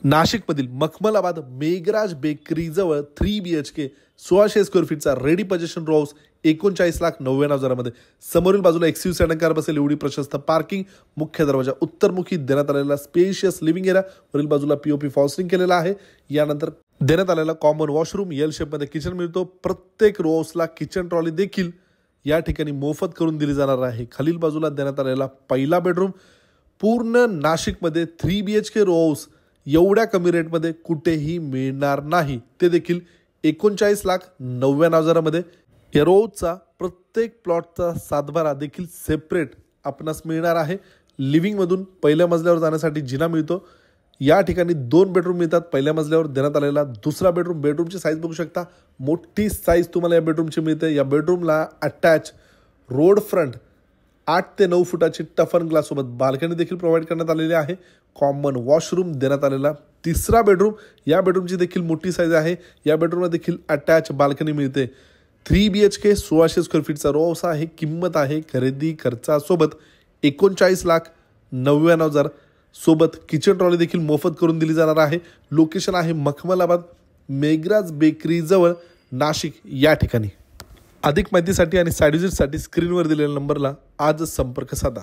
नाशिकमधील मखमलाबाद मेघराज बेकरी जवळ 3 BHK 1600 square फीटचा रेडी पोझिशन रो हाऊस 39,99,000 समोरील बाजूला एक्सयूव्ही सेडान कार बसेल एवढी प्रशस्त पार्किंग, मुख्य दरवाजा उत्तरमुखी देण्यात आलेला स्पेशियस लिव्हिंग एरिया, वरील बाजूला पीओपी फॉल्सिंग केलेला आहे। यानंतर देण्यात आलेला कॉमन वॉशरूम, एल शेपमध्ये किचन मिळतो। प्रत्येक रो हाऊसला किचन ट्रॉली देखील या ठिकाणी मोफत करून दिली जाणार आहे। खालील बाजूला देण्यात आलेला पहिला बेडरूम पूर्ण नाशिकमध्ये 3 BHK रो हाऊस एवढ्या कमी रेटमध्ये कुठेही मिळणार नाही, ते देखील 39,99,000 या रो हाऊसचा प्रत्येक प्लॉटचा सातबारा देखील सेपरेट आपणास मिळणार आहे। लिव्हिंग मधून पहिल्या मजल्यावर जाण्यासाठी जिना मिळतो। या ठिकाणी 2 बेडरूम मिळतात। पहिल्या मजल्यावर देण्यात आलेला दुसरा बेडरूमची साईज बघू शकता, मोठी साईज तुम्हाला या बेडरूमची मिळते। या बेडरूमला अटॅच रोड फ्रंट 8 ते 9 फुटाची टफन ग्लास सोबत बाल्कनी देखील प्रोव्हाइड करण्यात आलेली आहे। कॉमन वॉशरूम देण्यात आलेला तिसरा बेडरूम, या बेडरूमची देखील मोठी साईज आहे। या बेडरूमला देखील अटॅच बाल्कनी मिळते। 3 BHK 1600 स्क्वेअर फीटचा रो हाऊस आहे। किंमत आहे खरेदी खर्चासोबत 39,99,000 सोबत किचन ट्रॉली देखील मोफत करून दिली जाणार आहे। लोकेशन आहे मखमलाबाद मेघराज बेकरी जवळ नाशिक या ठिकाणी। अधिक माहितीसाठी आणि साइट व्हिजिटसाठी स्क्रीनवर दिलेल्या नंबरला आजच संपर्क साधा।